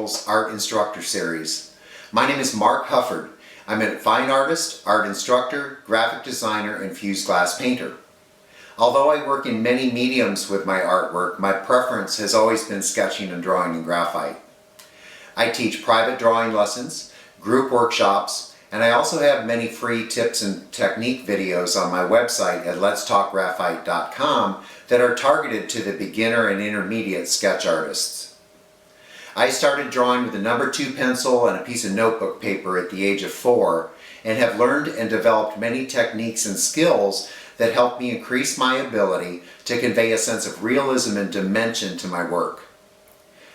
Langnickel's Art Instructor series. My name is Mark Hufford. I'm a fine artist, art instructor, graphic designer, and fused glass painter. Although I work in many mediums with my artwork, my preference has always been sketching and drawing in graphite. I teach private drawing lessons, group workshops, and I also have many free tips and technique videos on my website at letstalkgraphite.com that are targeted to the beginner and intermediate sketch artists. I started drawing with a number 2 pencil and a piece of notebook paper at the age of 4 and have learned and developed many techniques and skills that help me increase my ability to convey a sense of realism and dimension to my work.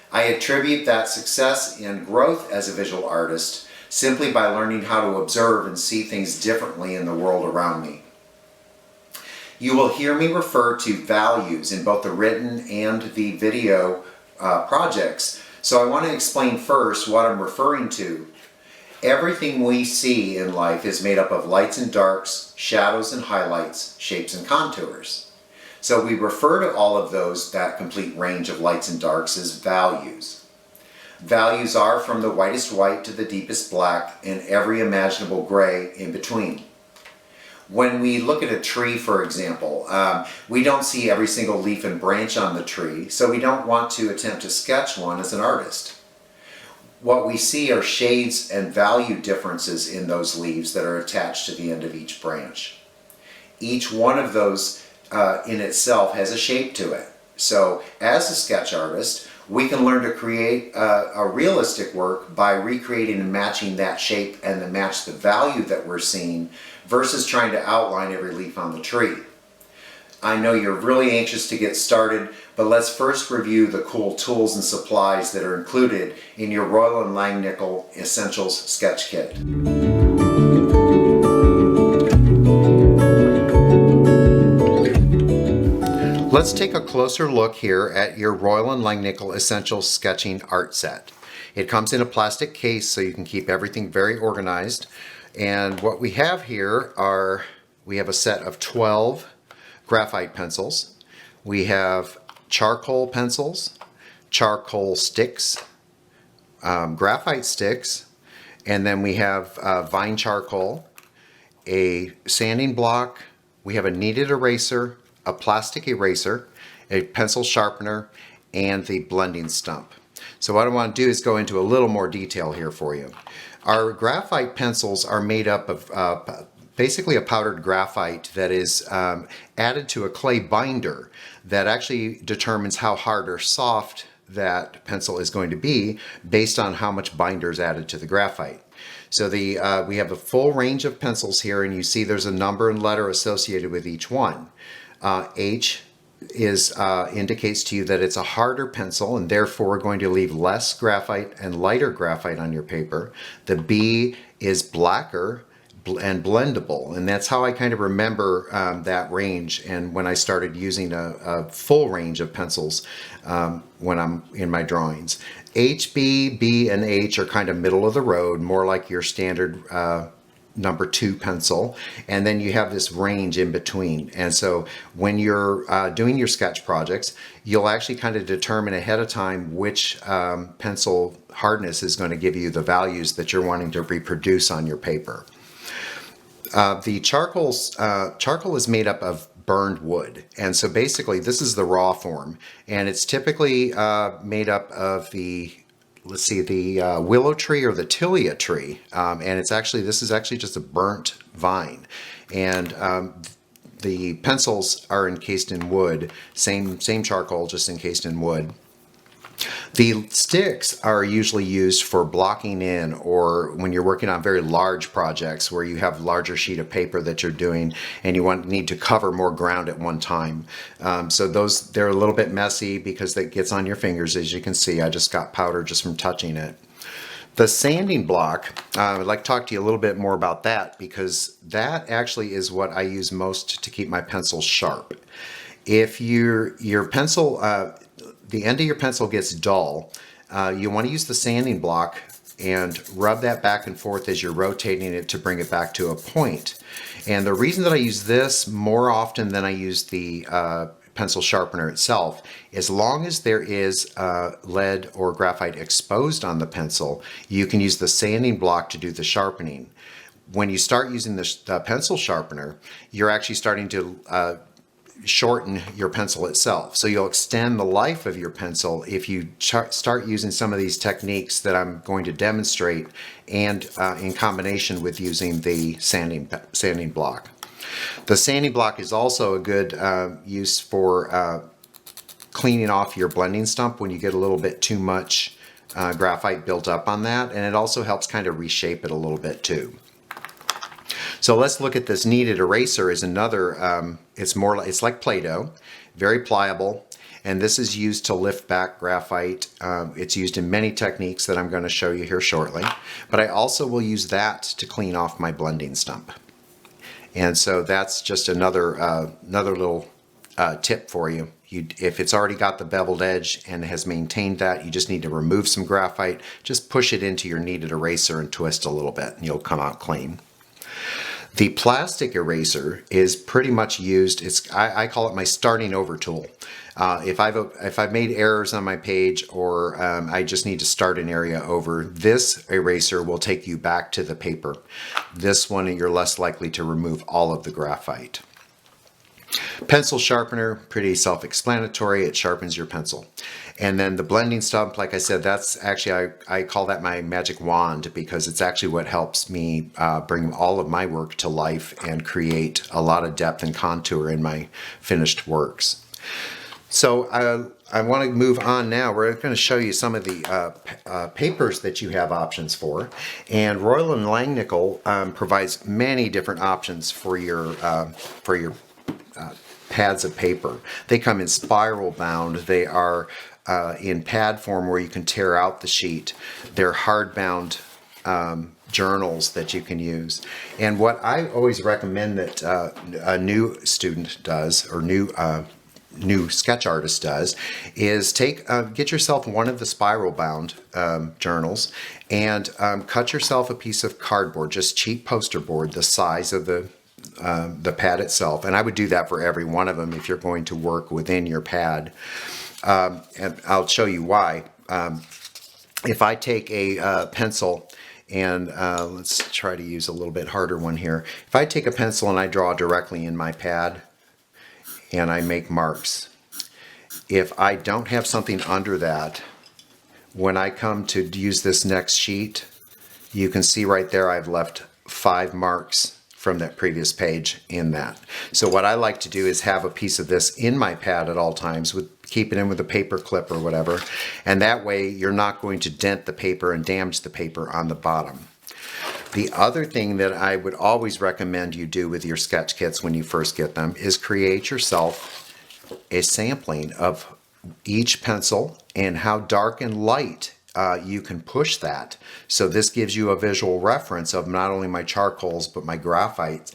I attribute that success and growth as a visual artist simply by learning how to observe and see things differently in the world around me. You will hear me refer to values in both the written and the video projects, so I want to explain first what I'm referring to. Everything we see in life is made up of lights and darks, shadows and highlights, shapes and contours. So we refer to all of those, that complete range of lights and darks, as values. Values are from the whitest white to the deepest black and every imaginable gray in between. When we look at a tree, for example, we don't see every single leaf and branch on the tree, so we don't want to attempt to sketch one as an artist. What we see are shades and value differences in those leaves that are attached to the end of each branch. Each one of those in itself has a shape to it. So as a sketch artist, we can learn to create a realistic work by recreating and matching that shape and to match the value that we're seeing versus trying to outline every leaf on the tree. I know you're really anxious to get started, but let's first review the cool tools and supplies that are included in your Royal & Langnickel Essentials Sketch Kit. Let's take a closer look here at your Royal & Langnickel Essentials Sketching Art Set. It comes in a plastic case so you can keep everything very organized. And what we have here are, we have a set of 12 graphite pencils. We have charcoal pencils, charcoal sticks, graphite sticks, and then we have vine charcoal, a sanding block, we have a kneaded eraser, a plastic eraser, a pencil sharpener, and the blending stump. So what I want to do is go into a little more detail here for you. Our graphite pencils are made up of basically a powdered graphite that is added to a clay binder that actually determines how hard or soft that pencil is going to be based on how much binder is added to the graphite. So we have a full range of pencils here, and you see there's a number and letter associated with each one. H indicates to you that it's a harder pencil and therefore going to leave less graphite and lighter graphite on your paper. The B is blacker and blendable, and that's how I kind of remember that range, and when I started using a full range of pencils when I'm in my drawings. H, B, and H are kind of middle of the road, more like your standard number 2 pencil, and then you have this range in between. And so when you're doing your sketch projects, you'll actually kind of determine ahead of time which pencil hardness is going to give you the values that you're wanting to reproduce on your paper. The charcoal is made up of burned wood, and so basically this is the raw form, and it's typically made up of the willow tree or the tilia tree, and this is actually just a burnt vine, and the pencils are encased in wood, same charcoal, just encased in wood. The sticks are usually used for blocking in, or when you're working on very large projects where you have larger sheet of paper that you're doing and you need to cover more ground at one time. So they're a little bit messy because that gets on your fingers. As you can see, I just got powder just from touching it. The sanding block, I'd like to talk to you a little bit more about that, because that actually is what I use most to keep my pencils sharp. If your pencil, the end of your pencil gets dull, you want to use the sanding block and rub that back and forth as you're rotating it to bring it back to a point. And the reason that I use this more often than I use the pencil sharpener itself, as long as there is lead or graphite exposed on the pencil, you can use the sanding block to do the sharpening. When you start using the pencil sharpener, you're actually starting to shorten your pencil itself. So you'll extend the life of your pencil if you start using some of these techniques that I'm going to demonstrate, and in combination with using the sanding block. The sanding block is also a good use for cleaning off your blending stump when you get a little bit too much graphite built up on that, and it also helps kind of reshape it a little bit too. So let's look at this kneaded eraser. Is another, it's like Play-Doh, very pliable, and this is used to lift back graphite. It's used in many techniques that I'm going to show you here shortly, but I also will use that to clean off my blending stump. And so that's just another little tip for you. If it's already got the beveled edge and has maintained that, you just need to remove some graphite, just push it into your kneaded eraser and twist a little bit and you'll come out clean. The plastic eraser is pretty much used, I call it my starting over tool. If I've made errors on my page, or I just need to start an area over, this eraser will take you back to the paper. This one, you're less likely to remove all of the graphite. Pencil sharpener, pretty self-explanatory. It sharpens your pencil. And then the blending stump, like I said, that's actually, I call that my magic wand, because it's actually what helps me bring all of my work to life and create a lot of depth and contour in my finished works. So I want to move on now. We're going to show you some of the papers that you have options for. And Royal and Langnickel provides many different options for your pads of paper. They come in spiral bound. They are in pad form where you can tear out the sheet. They're hardbound journals that you can use. And what I always recommend that a new student does, or new sketch artist does, is get yourself one of the spiral bound journals and cut yourself a piece of cardboard, just cheap poster board, the size of the pad itself. And I would do that for every one of them if you're going to work within your pad. And I'll show you why. If I take a pencil and let's try to use a little bit harder one here. If I take a pencil and I draw directly in my pad and I make marks, if I don't have something under that, when I come to use this next sheet, you can see right there I've left 5 marks from that previous page in that. So what I like to do is have a piece of this in my pad at all times, keep it in with a paper clip or whatever, and that way you're not going to dent the paper and damage the paper on the bottom. The other thing that I would always recommend you do with your sketch kits when you first get them is create yourself a sampling of each pencil and how dark and light you can push that. So this gives you a visual reference of not only my charcoals but my graphite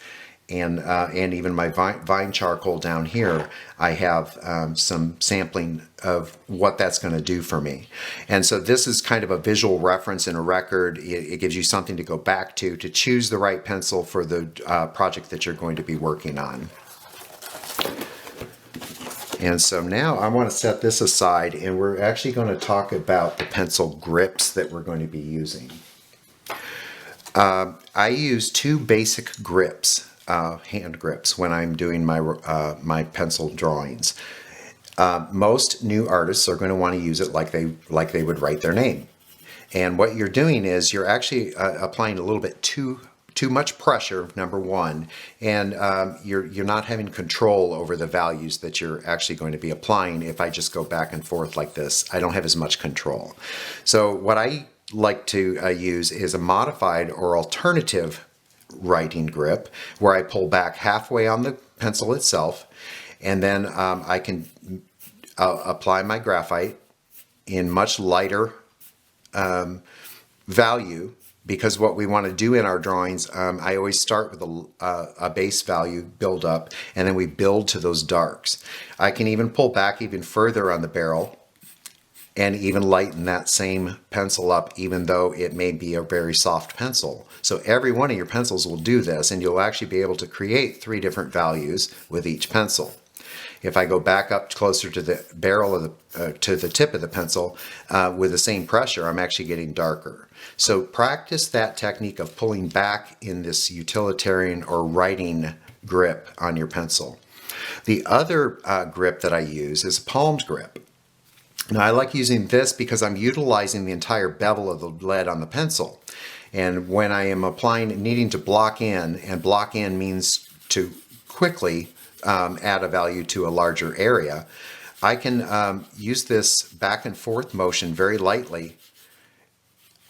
and even my vine charcoal down here. I have some sampling of what that's going to do for me. And so this is kind of a visual reference and a record. It gives you something to go back to choose the right pencil for the project that you're going to be working on. And so now I want to set this aside, and we're actually going to talk about the pencil grips that we're going to be using. I use 2 basic grips, hand grips, when I'm doing my pencil drawings. Most new artists are going to want to use it like they would write their name. And what you're doing is you're actually applying a little bit too much pressure, number one, and you're not having control over the values that you're actually going to be applying. If I just go back and forth like this, I don't have as much control. So what I like to use is a modified or alternative writing grip, where I pull back halfway on the pencil itself, and then I can apply my graphite in much lighter value. Because what we want to do in our drawings, I always start with a base value, build up, and then we build to those darks. I can even pull back even further on the barrel and even lighten that same pencil up, even though it may be a very soft pencil. So every one of your pencils will do this, and you'll actually be able to create 3 different values with each pencil. If I go back up closer to the barrel of to the tip of the pencil with the same pressure, I'm actually getting darker. So practice that technique of pulling back in this utilitarian or writing grip on your pencil. The other grip that I use is a palmed grip. Now I like using this because I'm utilizing the entire bevel of the lead on the pencil. And when I am applying, needing to block in, and block in means to quickly add a value to a larger area, I can use this back and forth motion very lightly.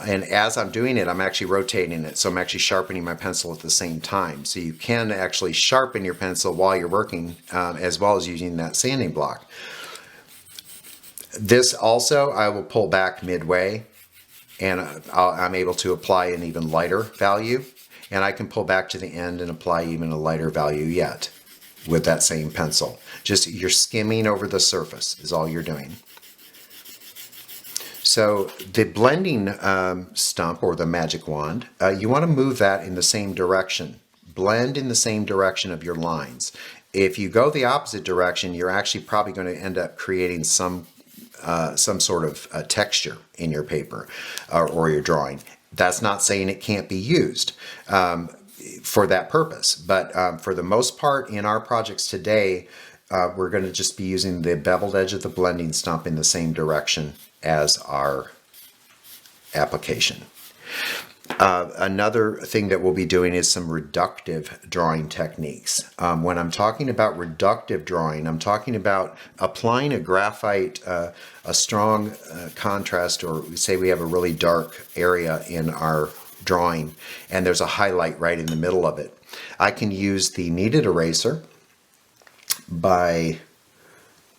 And as I'm doing it, I'm actually rotating it. So I'm actually sharpening my pencil at the same time. So you can actually sharpen your pencil while you're working, as well as using that sanding block. This also, I will pull back midway, and I'm able to apply an even lighter value. And I can pull back to the end and apply even a lighter value yet with that same pencil. Just you're skimming over the surface is all you're doing. So the blending stump, or the magic wand, you want to move that in the same direction. Blend in the same direction of your lines. If you go the opposite direction, you're actually probably going to end up creating some sort of texture in your paper or your drawing. That's not saying it can't be used for that purpose, but for the most part in our projects today, we're going to just be using the beveled edge of the blending stump in the same direction as our application. Another thing that we'll be doing is some reductive drawing techniques. When I'm talking about reductive drawing, I'm talking about applying a graphite, a strong contrast, or say we have a really dark area in our drawing and there's a highlight right in the middle of it. I can use the kneaded eraser by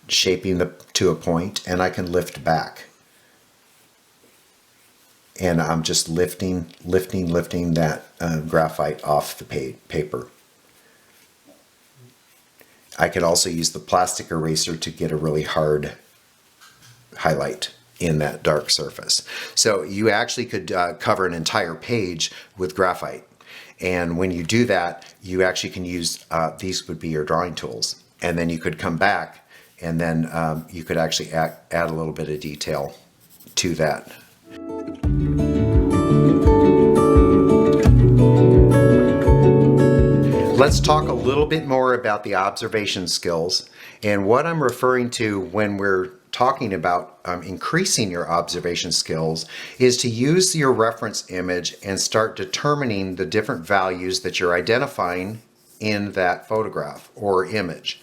shaping to a point, and I can lift back. And I'm just lifting that graphite off the paper. I could also use the plastic eraser to get a really hard highlight in that dark surface. So you actually could cover an entire page with graphite. And when you do that, you actually can use, these would be your drawing tools. And then you could come back, and then you could actually add a little bit of detail to that. Let's talk a little bit more about the observation skills, and what I'm referring to when we're talking about increasing your observation skills is to use your reference image and start determining the different values that you're identifying in that photograph or image.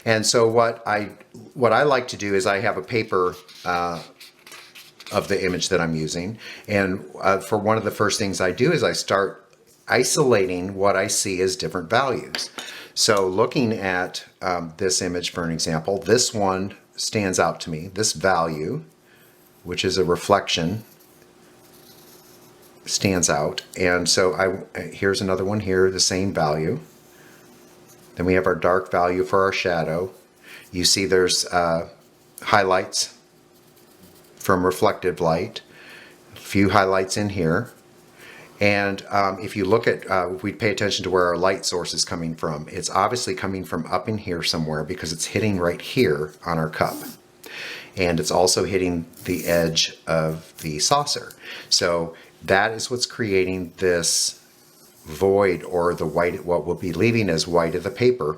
And so what I like to do is I have a paper of the image that I'm using, and for one of the first things I do is I start isolating what I see as different values. So looking at this image, for an example, this one stands out to me. This value, which is a reflection, stands out. And so here's another one here, the same value. Then we have our dark value for our shadow. You see there's highlights from reflective light, a few highlights in here. And if you look at, if we pay attention to where our light source is coming from, it's obviously coming from up in here somewhere because it's hitting right here on our cup. And it's also hitting the edge of the saucer. So that is what's creating this void, or the white, what we'll be leaving as white of the paper.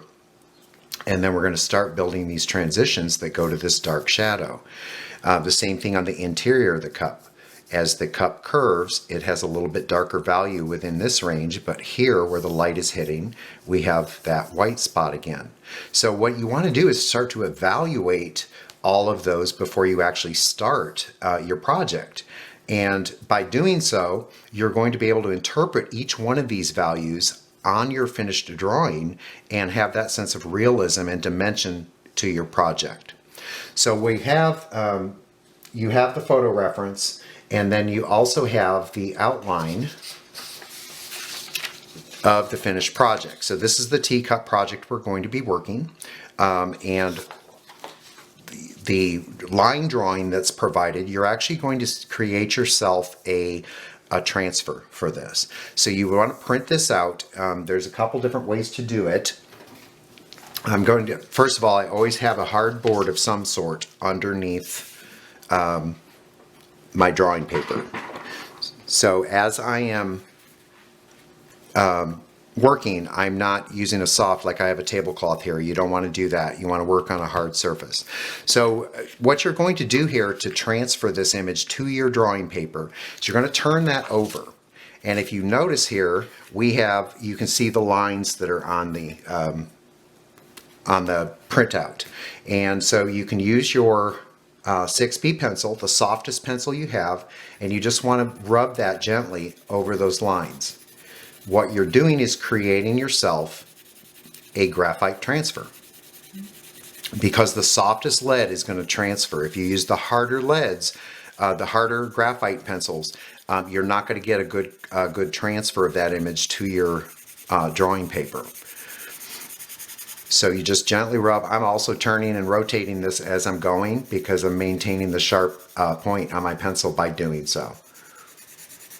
And then we're going to start building these transitions that go to this dark shadow. The same thing on the interior of the cup. As the cup curves, it has a little bit darker value within this range, but here where the light is hitting, we have that white spot again. So what you want to do is start to evaluate all of those before you actually start your project. And by doing so, you're going to be able to interpret each one of these values on your finished drawing and have that sense of realism and dimension to your project. So we have, you have the photo reference, and then you also have the outline of the finished project. So this is the teacup project we're going to be working, and the line drawing that's provided, you're actually going to create yourself a transfer for this. So you want to print this out. There's a couple different ways to do it. I'm going to, first of all, I always have a hard board of some sort underneath my drawing paper. So as I am working, I'm not using a soft, like I have a tablecloth here. You don't want to do that. You want to work on a hard surface. So what you're going to do here to transfer this image to your drawing paper is you're going to turn that over. And if you notice here, you can see the lines that are on the printout. And so you can use your 6B pencil, the softest pencil you have, and you just want to rub that gently over those lines. What you're doing is creating yourself a graphite transfer, because the softest lead is going to transfer. If you use the harder leads, the harder graphite pencils, you're not going to get a good transfer of that image to your drawing paper. So you just gently rub. I'm also turning and rotating this as I'm going because I'm maintaining the sharp point on my pencil by doing so.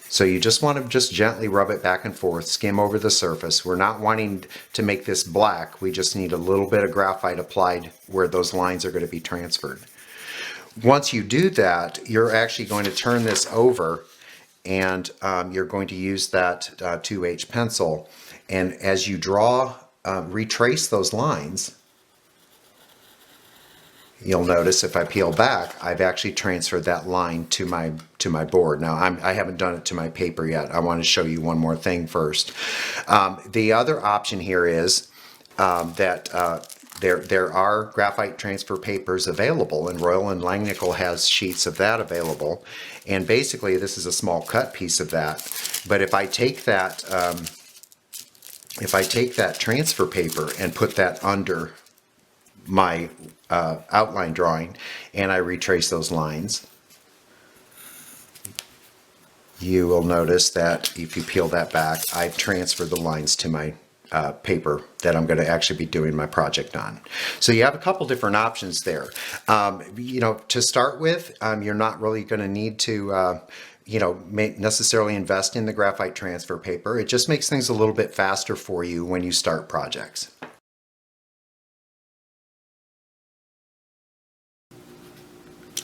So you just want to just gently rub it back and forth, skim over the surface. We're not wanting to make this black. We just need a little bit of graphite applied where those lines are going to be transferred. Once you do that, you're actually going to turn this over, and you're going to use that 2H pencil. And as you draw, retrace those lines, you'll notice if I peel back, I've actually transferred that line to my board. Now I haven't done it to my paper yet. I want to show you one more thing first. The other option here is that there are graphite transfer papers available, and Royal and Langnickel has sheets of that available. And basically, this is a small cut piece of that. But if I take that transfer paper and put that under my outline drawing, and I retrace those lines, you will notice that if you peel that back, I've transferred the lines to my paper that I'm going to actually be doing my project on. So you have a couple different options there. To start with, you're not really going to need to necessarily invest in the graphite transfer paper. It just makes things a little bit faster for you when you start projects.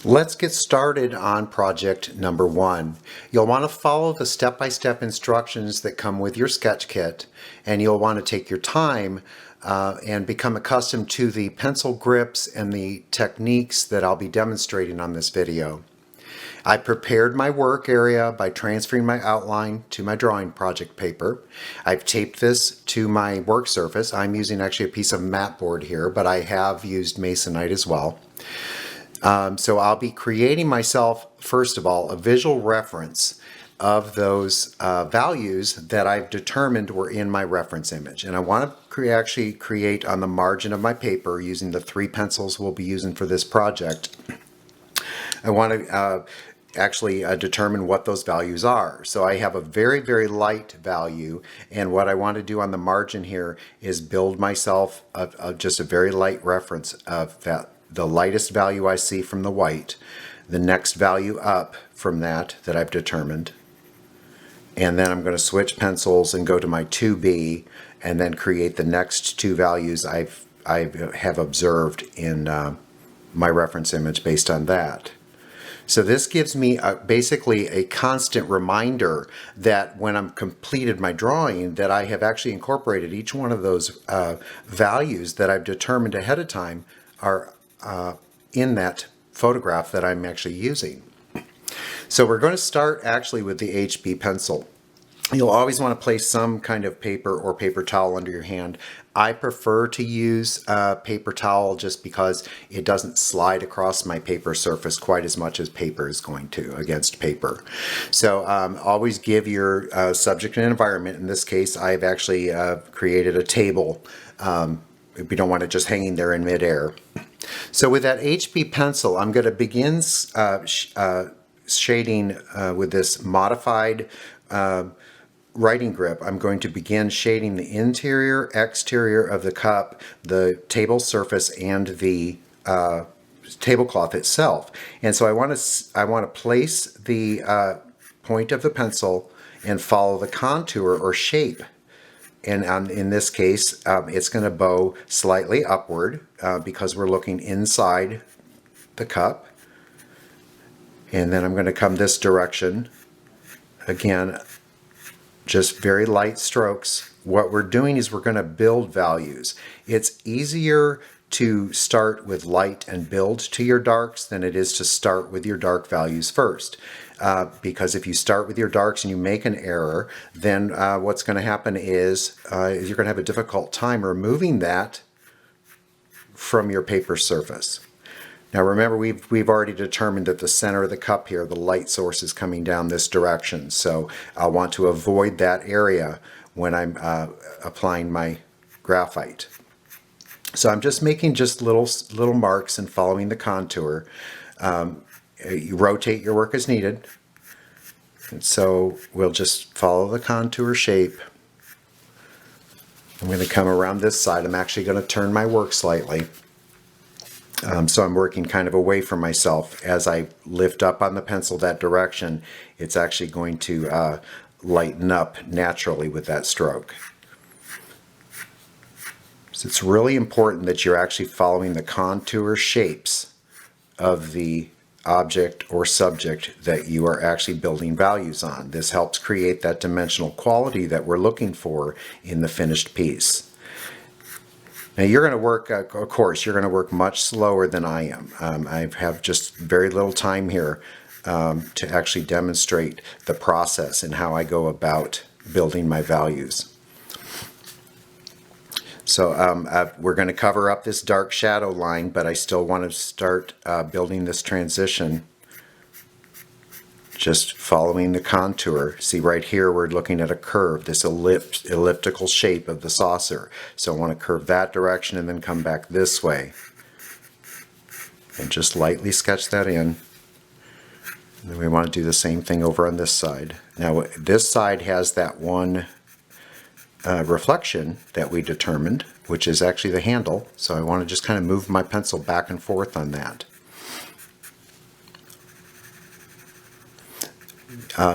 Let's get started on project number 1. You'll want to follow the step-by-step instructions that come with your sketch kit, and you'll want to take your time and become accustomed to the pencil grips and the techniques that I'll be demonstrating on this video. I prepared my work area by transferring my outline to my drawing project paper. I've taped this to my work surface. I'm using actually a piece of mat board here, but I have used masonite as well. So I'll be creating myself, first of all, a visual reference of those values that I've determined were in my reference image. And I want to actually create on the margin of my paper using the 3 pencils we'll be using for this project. I want to actually determine what those values are. So I have a very, very light value, and what I want to do on the margin here is build myself just a very light reference of that. The lightest value I see from the white, the next value up from that I've determined, and then I'm going to switch pencils and go to my 2B and then create the next 2 values I have observed in my reference image based on that. So this gives me basically a constant reminder that when I'm completed my drawing, that I have actually incorporated each one of those values that I've determined ahead of time are in that photograph that I'm actually using. So we're going to start actually with the HB pencil. You'll always want to place some kind of paper or paper towel under your hand. I prefer to use a paper towel just because it doesn't slide across my paper surface quite as much as paper is going to against paper. So always give your subject and environment. In this case, I've actually created a table. We don't want it just hanging there in midair. So with that HB pencil, I'm going to begin shading with this modified writing grip. I'm going to begin shading the interior, exterior of the cup, the table surface, and the tablecloth itself. And so I want to place the point of the pencil and follow the contour or shape And in this case, it's going to bow slightly upward because we're looking inside the cup. And then I'm going to come this direction. Again, just very light strokes. What we're doing is we're going to build values. It's easier to start with light and build to your darks than it is to start with your dark values first. Because if you start with your darks and you make an error, then what's going to happen is you're going to have a difficult time removing that from your paper surface. Now remember, we've already determined that the center of the cup here, the light source is coming down this direction. So I'll want to avoid that area when I'm applying my graphite. So I'm just making just little marks and following the contour. You rotate your work as needed. And so we'll just follow the contour shape. I'm going to come around this side. I'm actually going to turn my work slightly. So I'm working kind of away from myself. As I lift up on the pencil that direction, it's actually going to lighten up naturally with that stroke. So it's really important that you're actually following the contour shapes of the object or subject that you are actually building values on. This helps create that dimensional quality that we're looking for in the finished piece. Now you're going to work, of course, you're going to work much slower than I am. I have just very little time here to actually demonstrate the process and how I go about building my values. So we're going to cover up this dark shadow line, but I still want to start building this transition, just following the contour. See right here we're looking at a curve, this elliptical shape of the saucer. So I want to curve that direction and then come back this way. And just lightly sketch that in. And then we want to do the same thing over on this side. Now this side has that one reflection that we determined, which is actually the handle. So I want to just kind of move my pencil back and forth on that.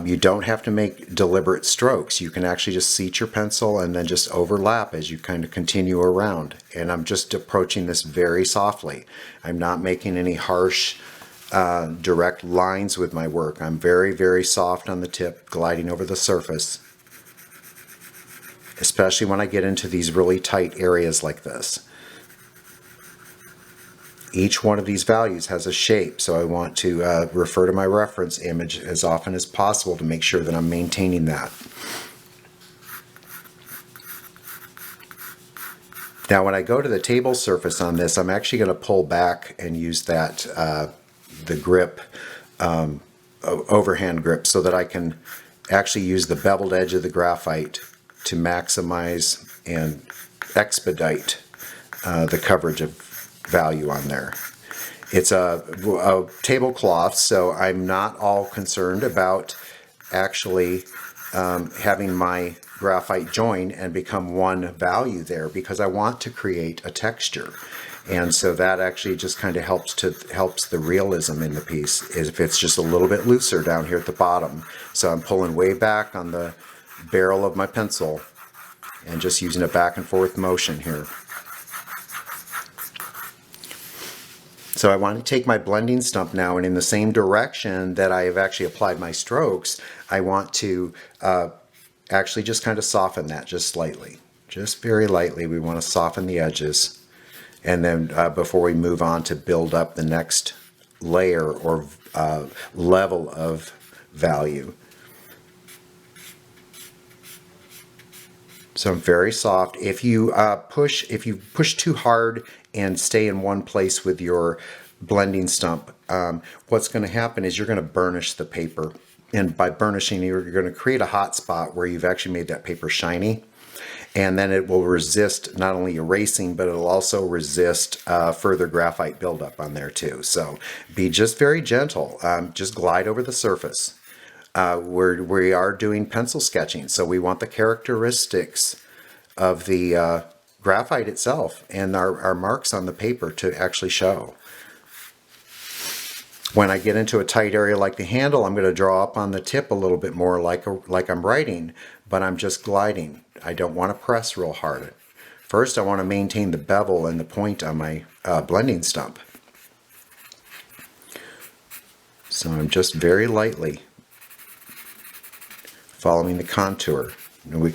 You don't have to make deliberate strokes. You can actually just seat your pencil and then just overlap as you kind of continue around. And I'm just approaching this very softly. I'm not making any harsh, direct lines with my work. I'm very, very soft on the tip, gliding over the surface, especially when I get into these really tight areas like this. Each one of these values has a shape, so I want to refer to my reference image as often as possible to make sure that I'm maintaining that. Now when I go to the table surface on this, I'm actually going to pull back and use that the grip, overhand grip, so that I can actually use the beveled edge of the graphite to maximize and expedite the coverage of value on there. It's a tablecloth, so I'm not all concerned about actually having my graphite join and become one value there, because I want to create a texture. And so that actually just kind of helps the realism in the piece, is if it's just a little bit looser down here at the bottom. So I'm pulling way back on the barrel of my pencil and just using a back and forth motion here. So I want to take my blending stump now, and in the same direction that I have actually applied my strokes, I want to actually just kind of soften that just slightly. Just very lightly, we want to soften the edges. And then before we move on to build up the next layer or level of value. So I'm very soft. If you push too hard and stay in one place with your blending stump, what's going to happen is you're going to burnish the paper. And by burnishing, you're going to create a hot spot where you've actually made that paper shiny. And then it will resist not only erasing, but it'll also resist further graphite buildup on there too. So be just very gentle. Just glide over the surface. We are doing pencil sketching, so we want the characteristics of the graphite itself and our marks on the paper to actually show. When I get into a tight area like the handle, I'm going to draw up on the tip a little bit more like I'm writing, but I'm just gliding. I don't want to press real hard. First, I want to maintain the bevel and the point on my blending stump. So I'm just very lightly following the contour. We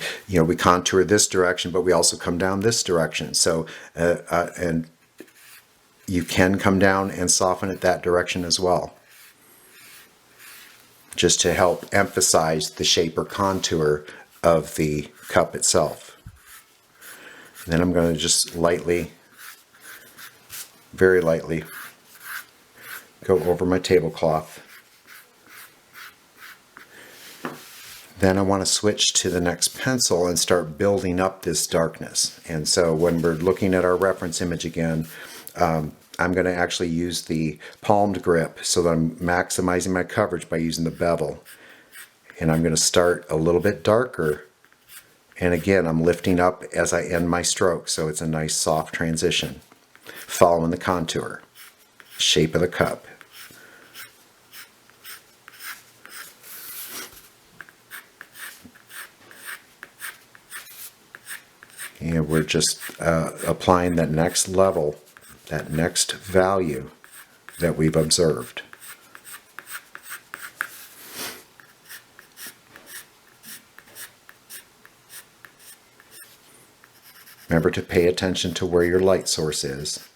contour this direction, but we also come down this direction. So and you can come down and soften it that direction as well, just to help emphasize the shape or contour of the cup itself. And then I'm going to just lightly, very lightly, go over my tablecloth. Then I want to switch to the next pencil and start building up this darkness. And so when we're looking at our reference image again, I'm going to actually use the palmed grip so that I'm maximizing my coverage by using the bevel. And I'm going to start a little bit darker. And again, I'm lifting up as I end my stroke, so it's a nice soft transition, following the contour, shape of the cup. And we're just applying that next level, that next value that we've observed. Remember to pay attention to where your light source is.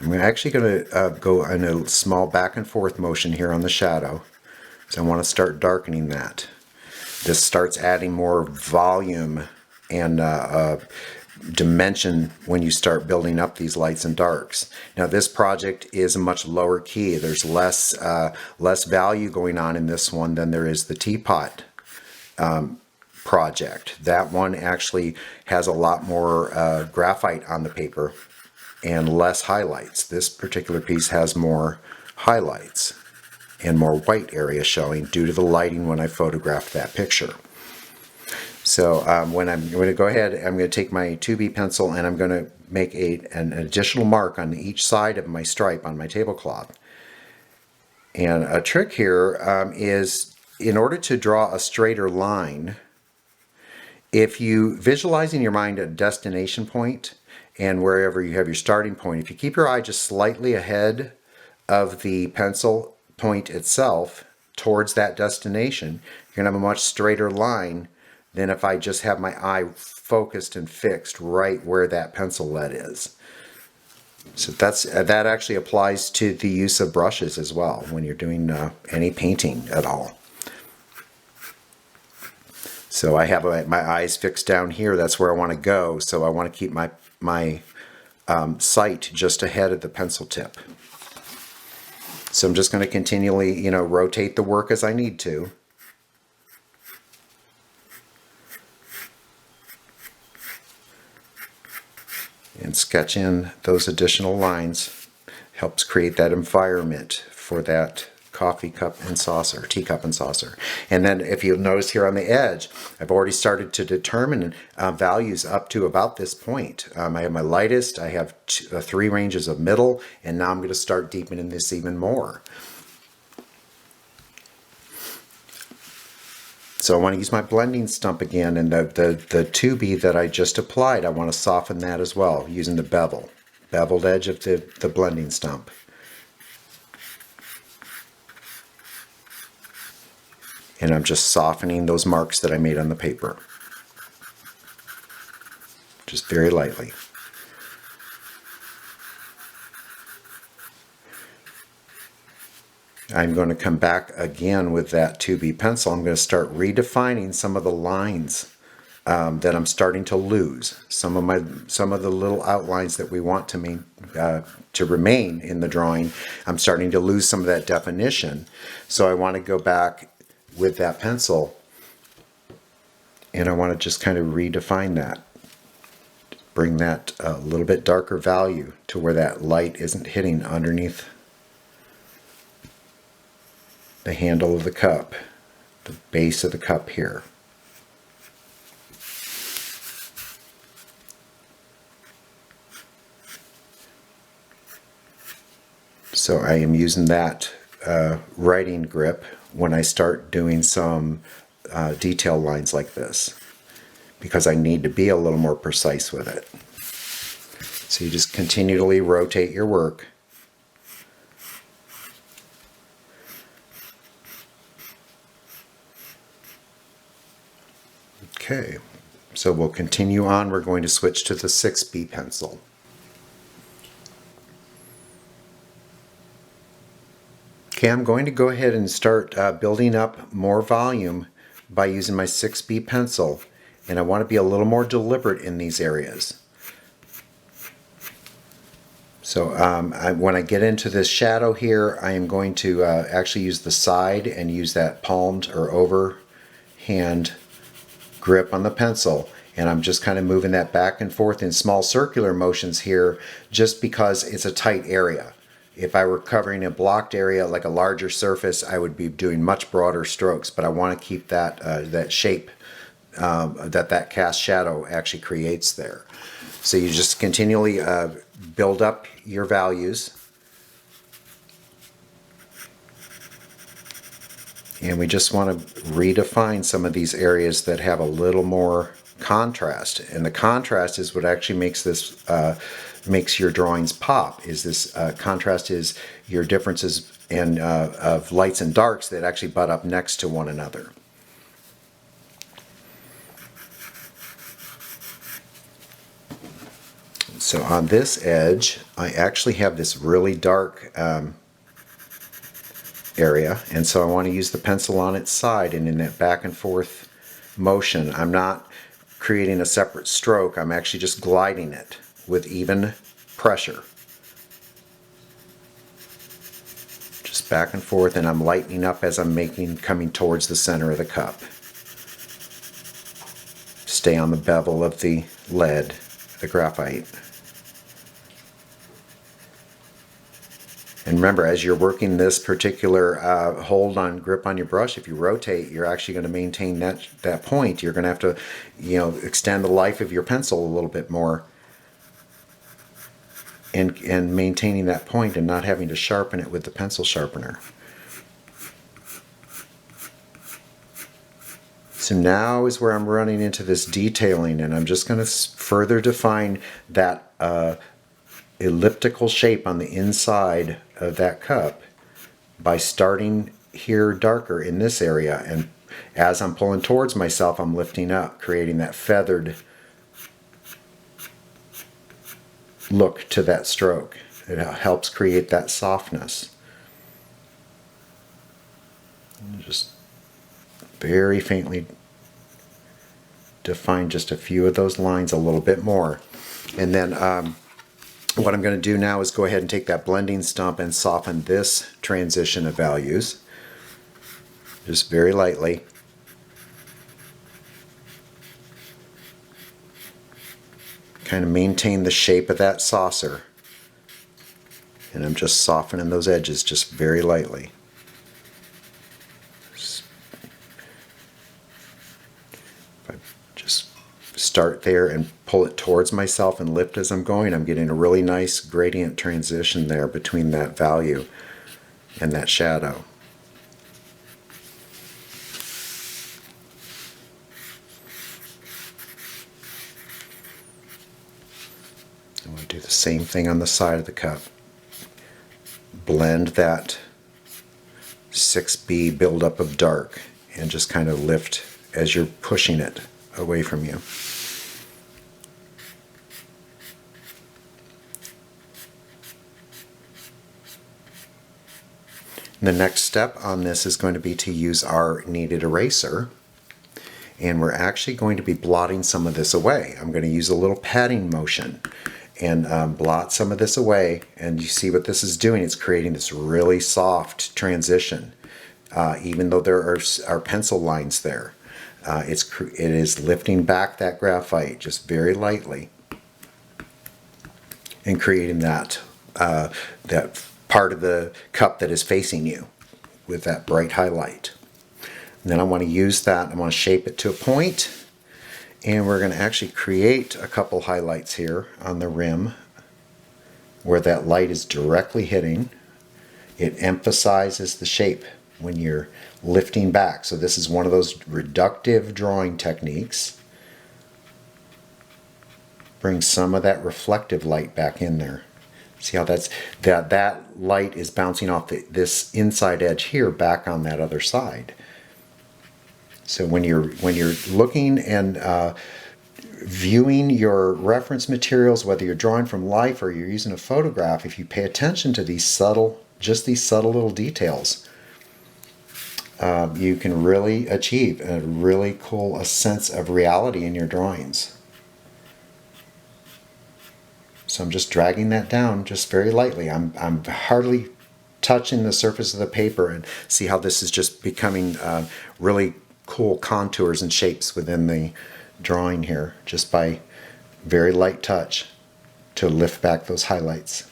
I'm actually going to go in a small back and forth motion here on the shadow. So I want to start darkening that. This starts adding more volume and dimension when you start building up these lights and darks. Now this project is a much lower key. There's less value going on in this one than there is the teapot project. That one actually has a lot more graphite on the paper and less highlights. This particular piece has more highlights and more white area showing due to the lighting when I photographed that picture. So when I'm going to go ahead, I'm going to take my 2B pencil and I'm going to make an additional mark on each side of my stripe on my tablecloth. And a trick here is, in order to draw a straighter line, if you visualize in your mind a destination point and wherever you have your starting point, if you keep your eye just slightly ahead of the pencil point itself towards that destination, you're going to have a much straighter line than if I just have my eye focused and fixed right where that pencil lead is. So that actually applies to the use of brushes as well when you're doing any painting at all. So I have my eyes fixed down here. That's where I want to go. So I want to keep my sight just ahead of the pencil tip. So I'm just going to continually, rotate the work as I need to. And sketch in those additional lines. Helps create that environment for that coffee cup and saucer, teacup and saucer. And then if you'll notice here on the edge, I've already started to determine values up to about this point. I have my lightest, I have 3 ranges of middle, and now I'm going to start deepening this even more. So I want to use my blending stump again, and the 2B that I just applied, I want to soften that as well using the beveled edge of the blending stump. And I'm just softening those marks that I made on the paper. Just very lightly. I'm going to come back again with that 2B pencil. I'm going to start redefining some of the lines that I'm starting to lose. Some of the little outlines that we want to remain in the drawing, I'm starting to lose some of that definition. So I want to go back with that pencil and I want to just kind of redefine that. Bring that a little bit darker value to where that light isn't hitting underneath the handle of the cup, the base of the cup here. So I am using that writing grip when I start doing some detail lines like this, because I need to be a little more precise with it. So you just continually rotate your work. Okay, so we'll continue on. We're going to switch to the 6B pencil. Okay, I'm going to go ahead and start building up more volume by using my 6B pencil, and I want to be a little more deliberate in these areas. So when I get into this shadow here, I am going to actually use the side and use that palmed or overhand grip on the pencil, and I'm just kind of moving that back and forth in small circular motions here just because it's a tight area. If I were covering a blocked area like a larger surface, I would be doing much broader strokes, but I want to keep that that shape that cast shadow actually creates there. So you just continually build up your values. And we just want to redefine some of these areas that have a little more contrast. And the contrast is what actually makes this makes your drawings pop. Is this contrast is your differences in of lights and darks that actually butt up next to one another. So on this edge, I actually have this really dark area, and so I want to use the pencil on its side, and in that back and forth motion, I'm not creating a separate stroke, I'm actually just gliding it with even pressure. Just back and forth, and I'm lightening up as I'm coming towards the center of the cup. Stay on the bevel of the lead, the graphite. And remember, as you're working this particular hold on grip on your brush, if you rotate, you're actually going to maintain that point. You're going to have to, extend the life of your pencil a little bit more, and maintaining that point and not having to sharpen it with the pencil sharpener. So now is where I'm running into this detailing, and I'm just going to further define that elliptical shape on the inside of that cup by starting here darker in this area, and as I'm pulling towards myself, I'm lifting up, creating that feathered look to that stroke. It helps create that softness. And just very faintly define just a few of those lines a little bit more, and then what I'm going to do now is go ahead and take that blending stump and soften this transition of values just very lightly. Kind of maintain the shape of that saucer, and I'm just softening those edges just very lightly. If I just start there and pull it towards myself and lift as I'm going, I'm getting a really nice gradient transition there between that value and that shadow. I'm going to do the same thing on the side of the cup. Blend that 6B buildup of dark and just kind of lift as you're pushing it away from you. The next step on this is going to be to use our kneaded eraser, and we're actually going to be blotting some of this away. I'm going to use a little patting motion and blot some of this away, and you see what this is doing. It's creating this really soft transition, even though there are pencil lines there. It is lifting back that graphite just very lightly and creating that that part of the cup that is facing you with that bright highlight. And then I want to use that, I want to shape it to a point, and we're going to actually create a couple highlights here on the rim where that light is directly hitting. It emphasizes the shape when you're lifting back. So this is one of those reductive drawing techniques. Bring some of that reflective light back in there. See how that light is bouncing off this inside edge here back on that other side. So when you're looking and viewing your reference materials, whether you're drawing from life or you're using a photograph, if you pay attention to these subtle little details, you can really achieve a really cool sense of reality in your drawings. So I'm just dragging that down just very lightly. I'm hardly touching the surface of the paper, and see how this is just becoming really cool contours and shapes within the drawing here, just by very light touch to lift back those highlights.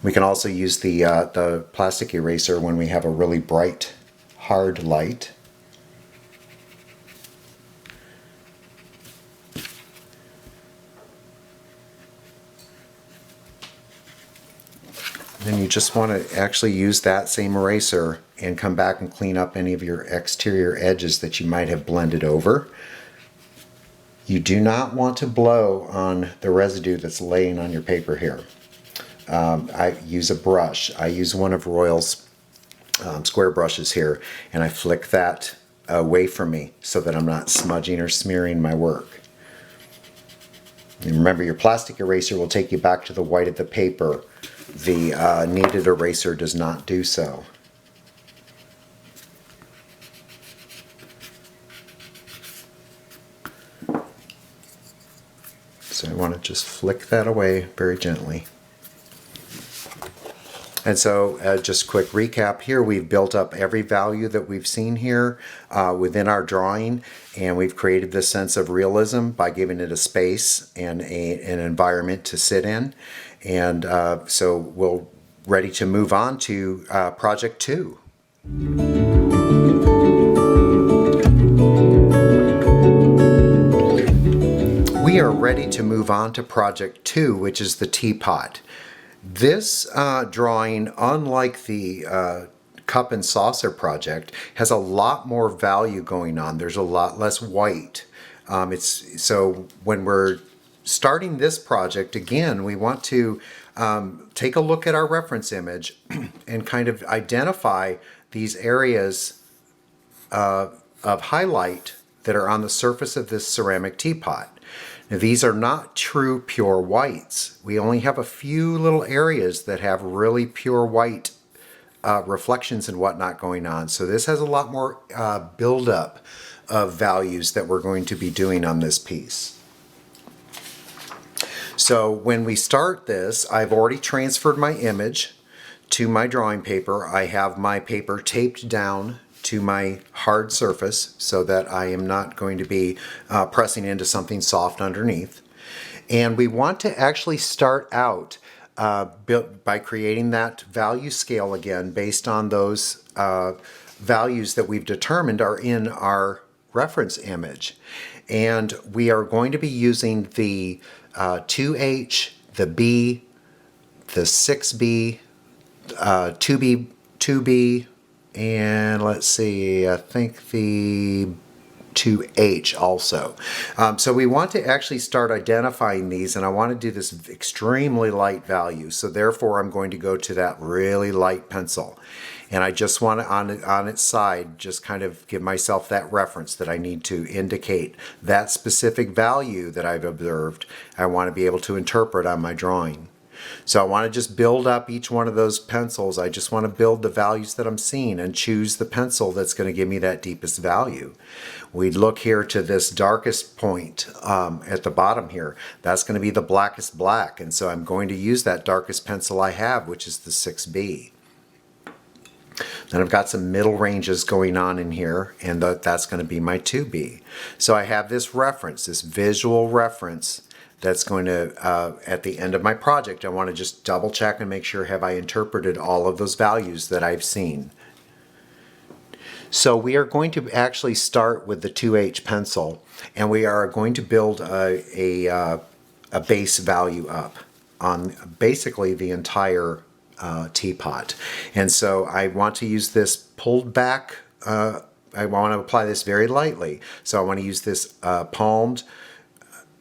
We can also use the plastic eraser when we have a really bright, hard light. Then you just want to actually use that same eraser and come back and clean up any of your exterior edges that you might have blended over. You do not want to blow on the residue that's laying on your paper here. I use a brush. I use one of Royal's square brushes here, and I flick that away from me so that I'm not smudging or smearing my work. And remember, your plastic eraser will take you back to the white of the paper. The kneaded eraser does not do so. So I want to just flick that away very gently. And so just quick recap here, we've built up every value that we've seen here within our drawing, and we've created this sense of realism by giving it a space and an environment to sit in. And so we're ready to move on to project 2. We are ready to move on to project 2, which is the teapot. This drawing, unlike the cup and saucer project, has a lot more value going on. There's a lot less white. So when we're starting this project, again, we want to take a look at our reference image and kind of identify these areas of highlight that are on the surface of this ceramic teapot. Now, these are not true pure whites. We only have a few little areas that have really pure white reflections and whatnot going on. So this has a lot more buildup of values that we're going to be doing on this piece. So when we start this, I've already transferred my image to my drawing paper. I have my paper taped down to my hard surface so that I am not going to be pressing into something soft underneath. And we want to actually start out by creating that value scale again based on those values that we've determined are in our reference image. And we are going to be using the 2H, the B, the 6B, 2B, 2B, and let's see, I think the 2H also. So we want to actually start identifying these, and I want to do this extremely light value. So therefore I'm going to go to that really light pencil. And I just want to, on its side, just kind of give myself that reference that I need to indicate that specific value that I've observed. I want to be able to interpret on my drawing. So I want to just build up each one of those pencils. I just want to build the values that I'm seeing and choose the pencil that's going to give me that deepest value. We look here to this darkest point at the bottom here. That's going to be the blackest black. And so I'm going to use that darkest pencil I have, which is the 6B. Then I've got some middle ranges going on in here, and that's going to be my 2B. So I have this reference, this visual reference that's going to, at the end of my project, I want to just double check and make sure have I interpreted all of those values that I've seen. So we are going to actually start with the 2H pencil, and we are going to build a base value up on basically the entire teapot. And so I want to use this pulled back, I want to apply this very lightly. So I want to use this palmed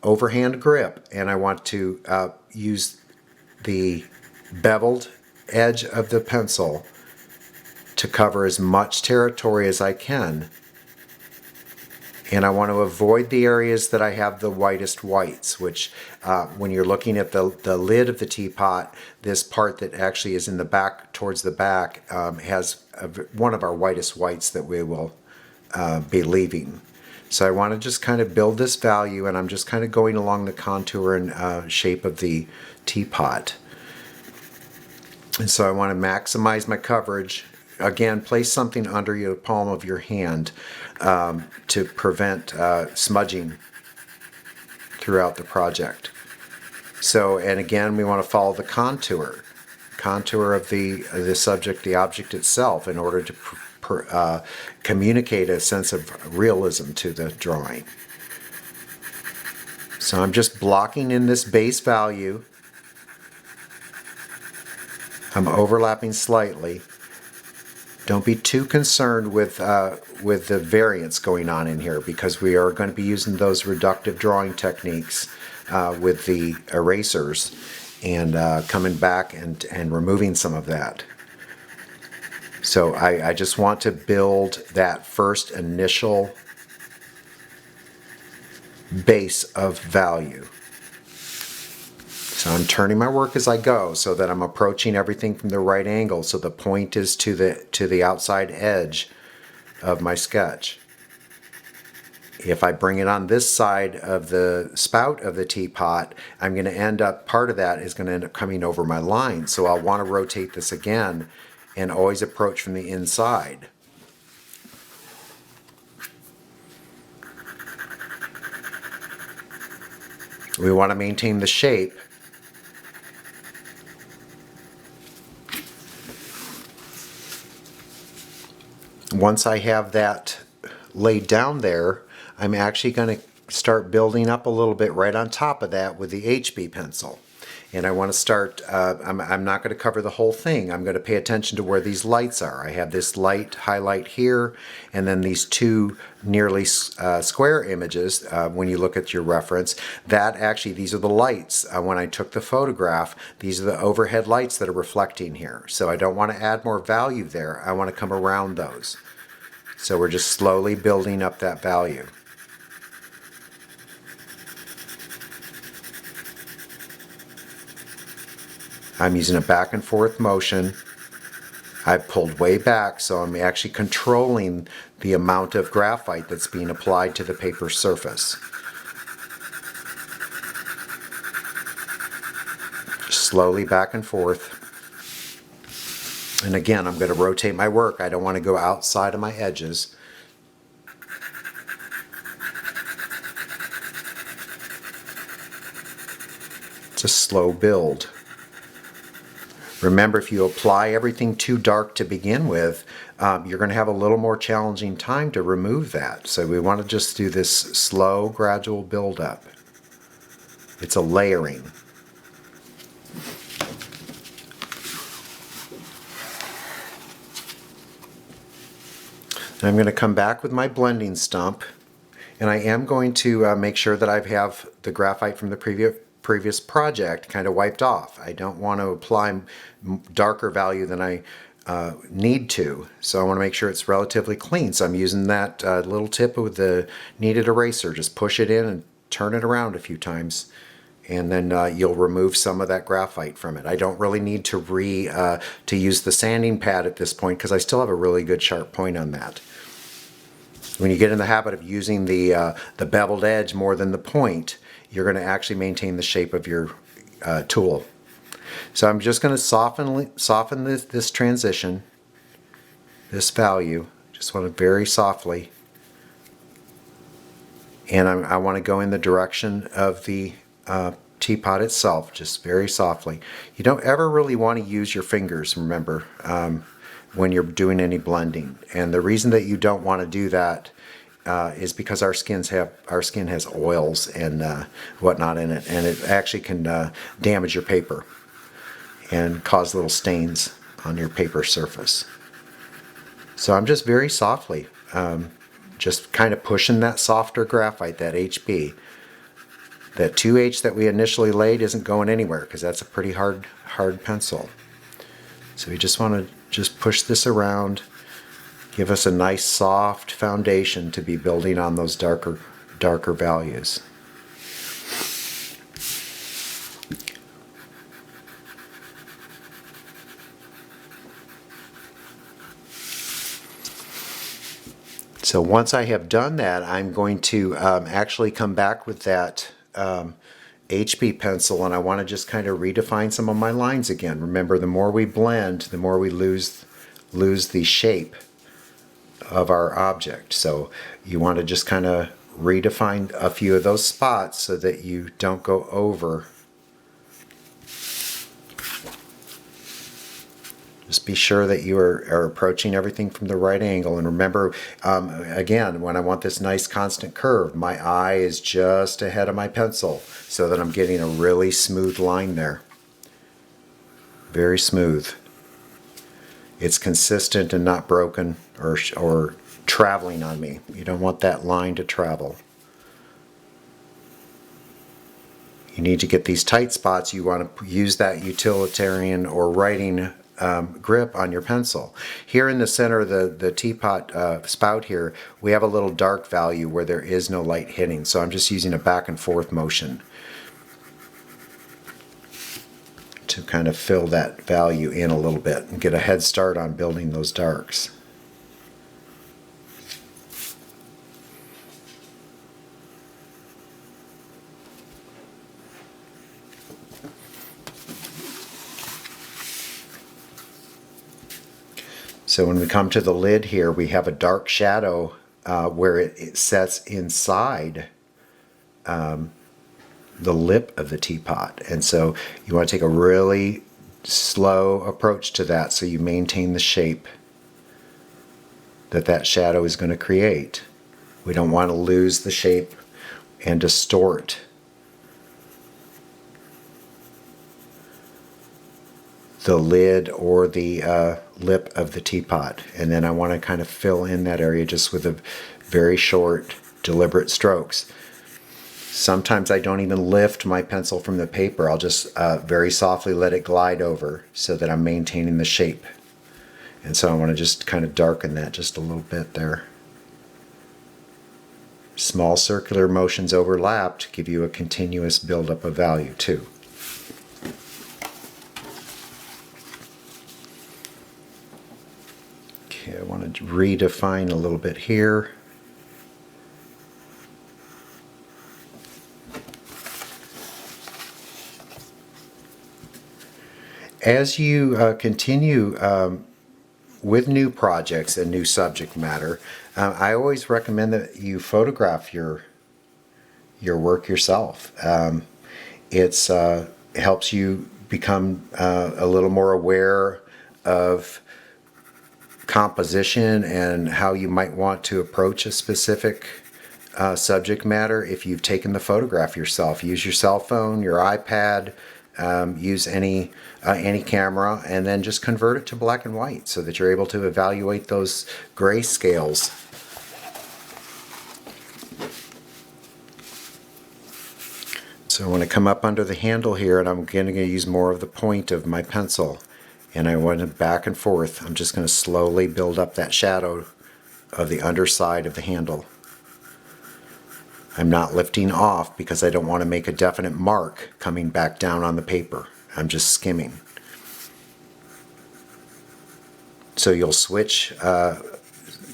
overhand grip, and I want to use the beveled edge of the pencil to cover as much territory as I can. And I want to avoid the areas that I have the whitest whites, which when you're looking at the lid of the teapot, this part that actually is in the back, towards the back, has one of our whitest whites that we will be leaving. So I want to just kind of build this value, and I'm just kind of going along the contour and shape of the teapot. And so I want to maximize my coverage. Again, place something under your palm of your hand to prevent smudging throughout the project. So, and again, we want to follow the contour of the subject, the object itself, in order to communicate a sense of realism to the drawing. So I'm just blocking in this base value. I'm overlapping slightly. Don't be too concerned with the variance going on in here, because we are going to be using those reductive drawing techniques with the erasers and coming back and removing some of that. So I just want to build that first initial base of value. So I'm turning my work as I go so that I'm approaching everything from the right angle, so the point is to the outside edge of my sketch. If I bring it on this side of the spout of the teapot, I'm going to end up, part of that is going to end up coming over my line. So I'll want to rotate this again and always approach from the inside. We want to maintain the shape. Once I have that laid down there, I'm actually going to start building up a little bit right on top of that with the HB pencil. And I want to start, I'm not going to cover the whole thing. I'm going to pay attention to where these lights are. I have this light highlight here, and then these two nearly square images, when you look at your reference, that actually, these are the lights. When I took the photograph, these are the overhead lights that are reflecting here. So I don't want to add more value there. I want to come around those. So we're just slowly building up that value. I'm using a back and forth motion. I've pulled way back, so I'm actually controlling the amount of graphite that's being applied to the paper surface. Slowly back and forth. And again, I'm going to rotate my work. I don't want to go outside of my edges. It's a slow build. Remember, if you apply everything too dark to begin with, you're going to have a little more challenging time to remove that. So we want to just do this slow, gradual build-up. It's a layering. I'm going to come back with my blending stump, and I am going to make sure that I have the graphite from the previous project kind of wiped off. I don't want to apply darker value than I need to, so I want to make sure it's relatively clean. So I'm using that little tip with the kneaded eraser. Just push it in and turn it around a few times, and then you'll remove some of that graphite from it. I don't really need to use the sanding pad at this point, because I still have a really good sharp point on that. When you get in the habit of using the beveled edge more than the point, you're going to actually maintain the shape of your tool. So I'm just going to soften this transition, this value. Just want to very softly. And I want to go in the direction of the teapot itself, just very softly. You don't ever really want to use your fingers, remember, when you're doing any blending. And the reason that you don't want to do that is because our skin has oils and whatnot in it, and it actually can damage your paper. and cause little stains on your paper surface. So I'm just very softly, just kind of pushing that softer graphite, that HB. That 2H that we initially laid isn't going anywhere because that's a pretty hard pencil. So we just want to just push this around, give us a nice soft foundation to be building on those darker values. So once I have done that, I'm going to actually come back with that HB pencil, and I want to just kind of redefine some of my lines again. Remember, the more we blend, the more we lose the shape of our object. So you want to just kind of redefine a few of those spots so that you don't go over. Just be sure that you are approaching everything from the right angle. And remember, again, when I want this nice constant curve, my eye is just ahead of my pencil so that I'm getting a really smooth line there. Very smooth. It's consistent and not broken or traveling on me. You don't want that line to travel. You need to get these tight spots. You want to use that utilitarian or writing grip on your pencil. Here in the center of the teapot spout here, we have a little dark value where there is no light hitting, so I'm just using a back and forth motion to kind of fill that value in a little bit and get a head start on building those darks. So when we come to the lid here, we have a dark shadow where it sets inside the lip of the teapot. And so you want to take a really slow approach to that so you maintain the shape that shadow is going to create. We don't want to lose the shape and distort the lid or the lip of the teapot. And then I want to kind of fill in that area just with a very short, deliberate strokes. Sometimes I don't even lift my pencil from the paper. I'll just very softly let it glide over so that I'm maintaining the shape. And so I want to just kind of darken that just a little bit there. Small circular motions overlapped give you a continuous buildup of value too. Okay, I want to redefine a little bit here. As you continue with new projects and new subject matter, I always recommend that you photograph your work yourself. It helps you become a little more aware of composition and how you might want to approach a specific subject matter if you've taken the photograph yourself. Use your cell phone, your iPad, use any camera, and then just convert it to black and white so that you're able to evaluate those gray scales. So I want to come up under the handle here, and I'm going to use more of the point of my pencil, and I want to back and forth. I'm just going to slowly build up that shadow of the underside of the handle. I'm not lifting off because I don't want to make a definite mark coming back down on the paper. I'm just skimming. So you'll switch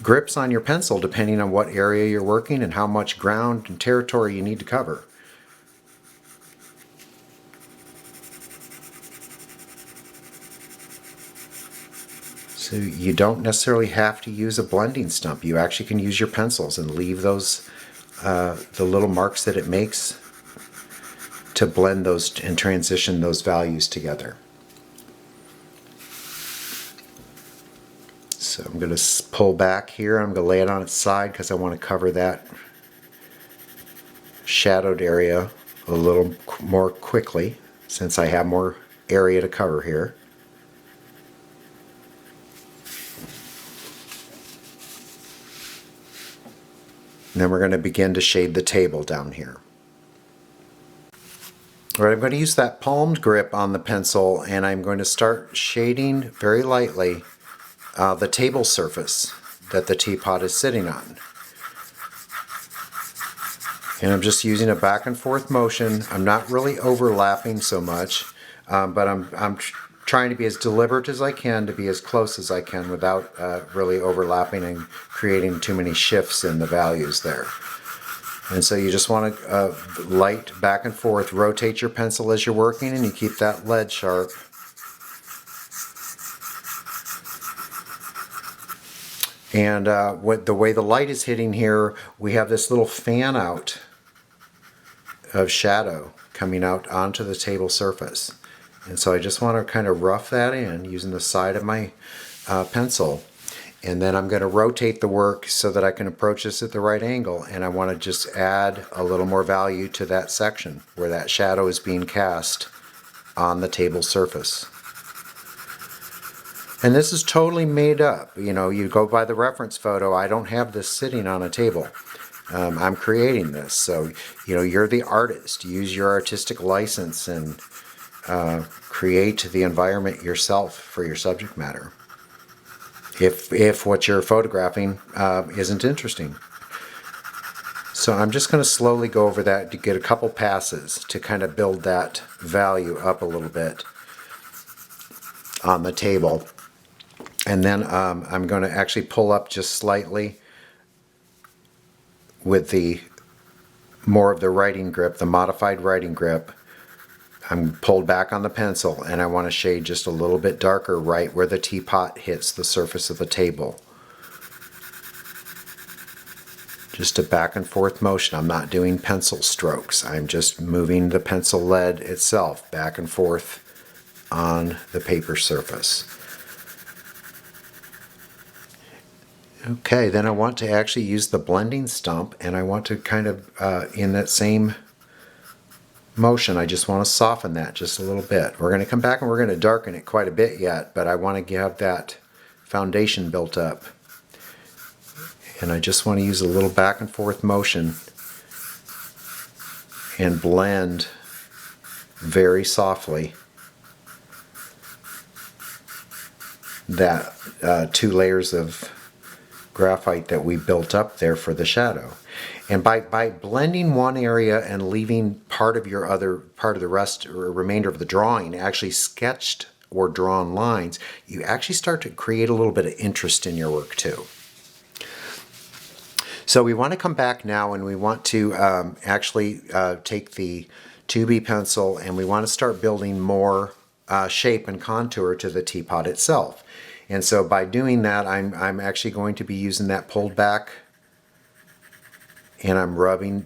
grips on your pencil depending on what area you're working and how much ground and territory you need to cover. So you don't necessarily have to use a blending stump. You actually can use your pencils and leave those the little marks that it makes to blend those and transition those values together. So I'm going to pull back here. I'm going to lay it on its side because I want to cover that shadowed area a little more quickly since I have more area to cover here. And then we're going to begin to shade the table down here. All right, I'm going to use that palmed grip on the pencil, and I'm going to start shading very lightly the table surface that the teapot is sitting on. And I'm just using a back and forth motion. I'm not really overlapping so much, but I'm trying to be as deliberate as I can, to be as close as I can without really overlapping and creating too many shifts in the values there. And so you just want to light back and forth, rotate your pencil as you're working, and you keep that lead sharp. And the way the light is hitting here, we have this little fan out of shadow coming out onto the table surface. And so I just want to kind of rough that in using the side of my pencil. And then I'm going to rotate the work so that I can approach this at the right angle. And I want to just add a little more value to that section where that shadow is being cast on the table surface. And this is totally made up. You know, you go by the reference photo. I don't have this sitting on a table. I'm creating this. So, you know, you're the artist. Use your artistic license and create the environment yourself for your subject matter. If what you're photographing isn't interesting. So I'm just going to slowly go over that to get a couple passes to kind of build that value up a little bit on the table. And then I'm going to actually pull up just slightly with the more of the writing grip, the modified writing grip. I'm pulled back on the pencil, and I want to shade just a little bit darker right where the teapot hits the surface of the table. Just a back and forth motion. I'm not doing pencil strokes. I'm just moving the pencil lead itself back and forth on the paper surface. Okay, then I want to actually use the blending stump, and I want to kind of, in that same motion, I just want to soften that just a little bit. We're going to come back and we're going to darken it quite a bit yet, but I want to have that foundation built up. And I just want to use a little back and forth motion and blend very softly that 2 layers of graphite that we built up there for the shadow. And by blending one area and leaving part of the rest or remainder of the drawing actually sketched or drawn lines, you actually start to create a little bit of interest in your work too. So we want to come back now, and we want to actually take the 2B pencil, and we want to start building more shape and contour to the teapot itself. And so by doing that, I'm actually going to be using that pulled back, and I'm gliding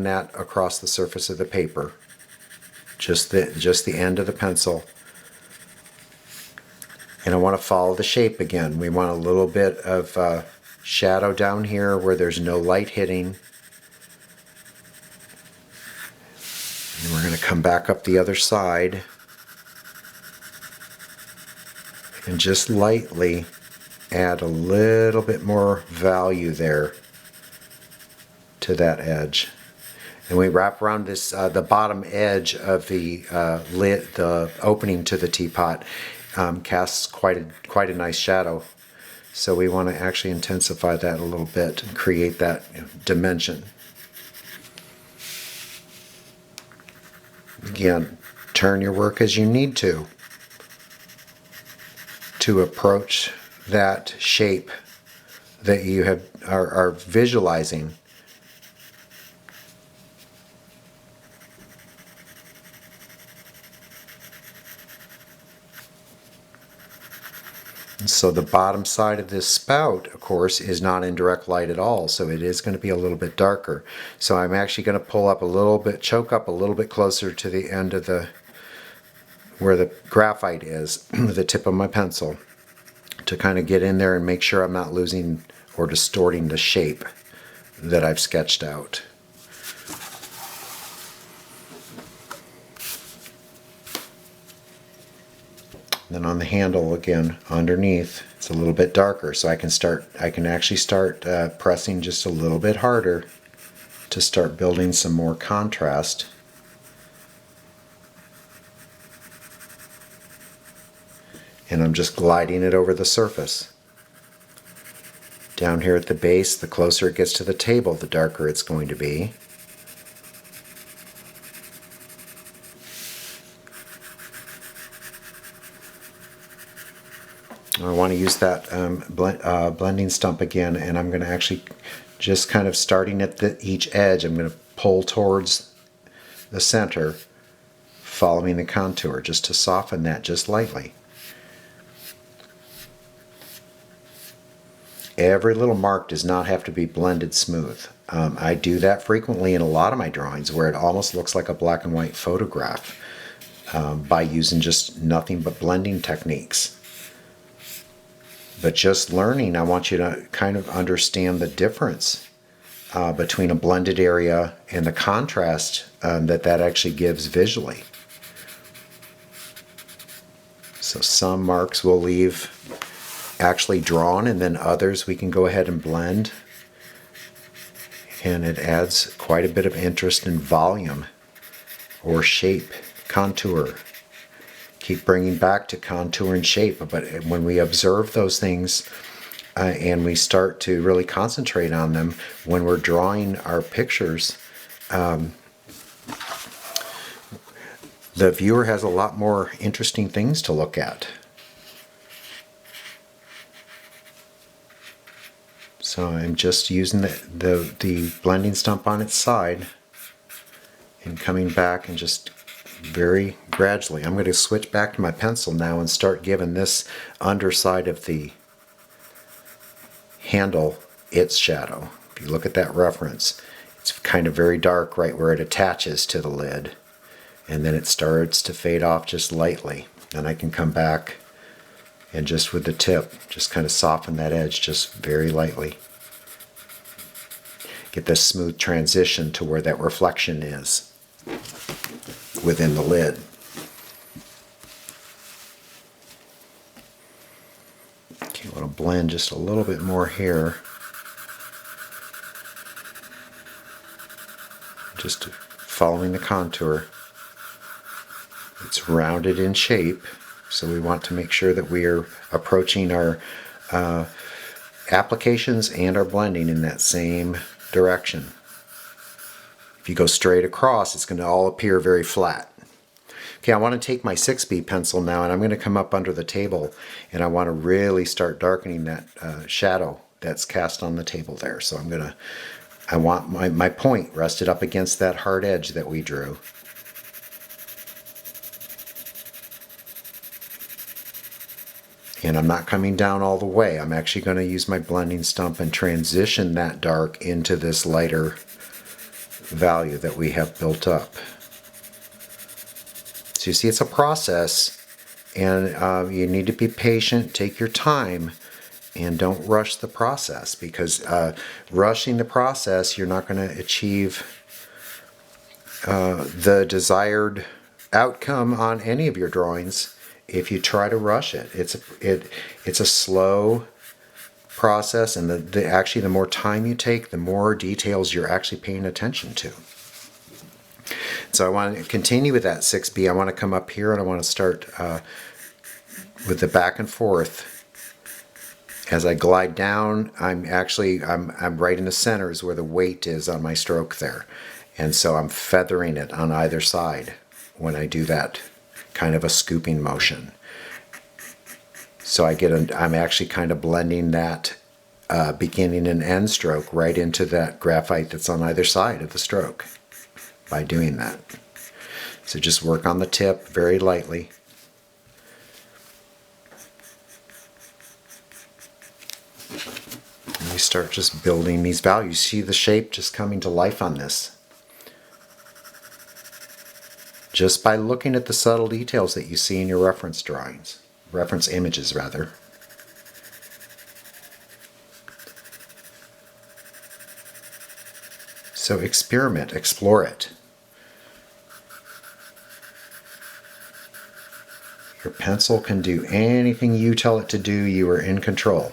that across the surface of the paper, just the end of the pencil. And I want to follow the shape again. We want a little bit of shadow down here where there's no light hitting. And we're going to come back up the other side and just lightly add a little bit more value there to that edge. And we wrap around this the bottom edge of the lid, the opening to the teapot, casts quite a nice shadow. So we want to actually intensify that a little bit and create that dimension. Again, turn your work as you need to approach that shape that you are visualizing. So the bottom side of this spout, of course, is not in direct light at all, so it is going to be a little bit darker. So I'm actually going to pull up a little bit, choke up a little bit closer to the end of where the graphite is, with the tip of my pencil, to kind of get in there and make sure I'm not losing or distorting the shape that I've sketched out. Then on the handle again, underneath, it's a little bit darker, so I can actually start pressing just a little bit harder to start building some more contrast. And I'm just gliding it over the surface. Down here at the base, the closer it gets to the table, the darker it's going to be. I want to use that blending stump again, and I'm going to actually just kind of starting at each edge, I'm going to pull towards the center, following the contour, just to soften that just lightly. Every little mark does not have to be blended smooth. I do that frequently in a lot of my drawings where it almost looks like a black and white photograph by using just nothing but blending techniques. But just learning, I want you to kind of understand the difference between a blended area and the contrast that actually gives visually. So some marks we'll leave actually drawn, and then others we can go ahead and blend. And it adds quite a bit of interest in volume or shape, contour. Keep bringing back to contour and shape, but when we observe those things and we start to really concentrate on them when we're drawing our pictures, the viewer has a lot more interesting things to look at. So I'm just using the blending stump on its side and coming back and just very gradually. I'm going to switch back to my pencil now and start giving this underside of the handle its shadow. If you look at that reference, it's kind of very dark right where it attaches to the lid, and then it starts to fade off just lightly. Then I can come back and just with the tip just kind of soften that edge just very lightly. Get this smooth transition to where that reflection is within the lid. Okay, I want to blend just a little bit more here. Just following the contour. It's rounded in shape, so we want to make sure that we are approaching our applications and our blending in that same direction. If you go straight across, it's going to all appear very flat. Okay, I want to take my 6B pencil now, and I'm going to come up under the table, and I want to really start darkening that shadow that's cast on the table there. So I want my point rested up against that hard edge that we drew. And I'm not coming down all the way. I'm actually going to use my blending stump and transition that dark into this lighter value that we have built up. So you see, it's a process, and you need to be patient, take your time, and don't rush the process, because rushing the process, you're not going to achieve the desired outcome on any of your drawings if you try to rush it. It's a slow process, and actually the more time you take, the more details you're actually paying attention to. So I want to continue with that 6B. I want to come up here and I want to start with the back and forth. As I glide down, I'm right in the center is where the weight is on my stroke there. And so I'm feathering it on either side when I do that kind of a scooping motion. So I'm actually kind of blending that beginning and end stroke right into that graphite that's on either side of the stroke by doing that. So just work on the tip very lightly. And we start just building these values. See the shape just coming to life on this. Just by looking at the subtle details that you see in your reference drawings. Reference images, rather. So experiment, explore it. Your pencil can do anything you tell it to do. You are in control.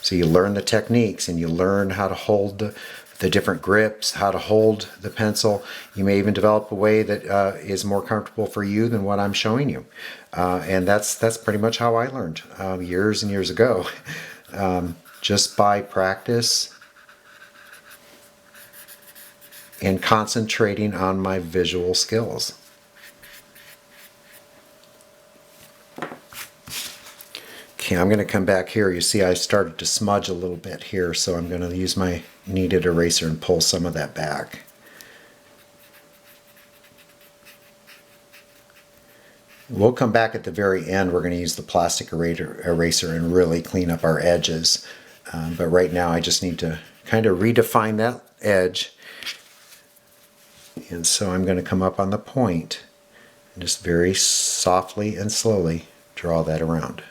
So you learn the techniques and you learn how to hold the different grips, how to hold the pencil. You may even develop a way that is more comfortable for you than what I'm showing you. And that's pretty much how I learned years and years ago. Just by practice and concentrating on my visual skills. Okay, I'm going to come back here. You see I started to smudge a little bit here, so I'm going to use my kneaded eraser and pull some of that back. We'll come back at the very end. We're going to use the plastic eraser and really clean up our edges. But right now I just need to kind of redefine that edge. And so I'm going to come up on the point and just very softly and slowly draw that around.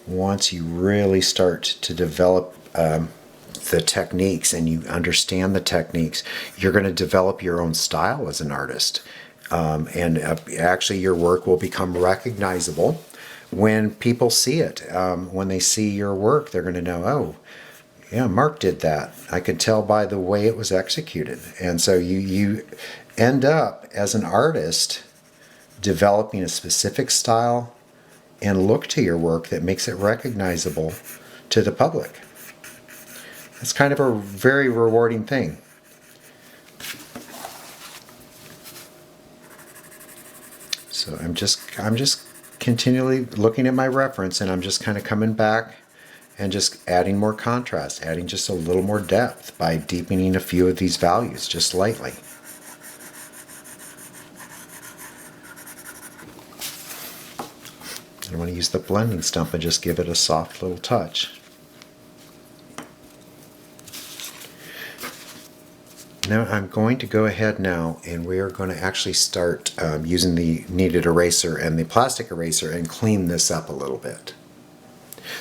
Once you really start to develop the techniques and you understand the techniques, you're going to develop your own style as an artist. And actually your work will become recognizable when people see it. When they see your work, they're going to know, oh, yeah, Mark did that. I could tell by the way it was executed. And so you end up, as an artist, developing a specific style and look to your work that makes it recognizable to the public. It's kind of a very rewarding thing. So I'm just continually looking at my reference, and I'm just kind of coming back and just adding more contrast, adding just a little more depth by deepening a few of these values just slightly. I want to use the blending stump and just give it a soft little touch. Now I'm going to go ahead now and we are going to actually start using the kneaded eraser and the plastic eraser and clean this up a little bit.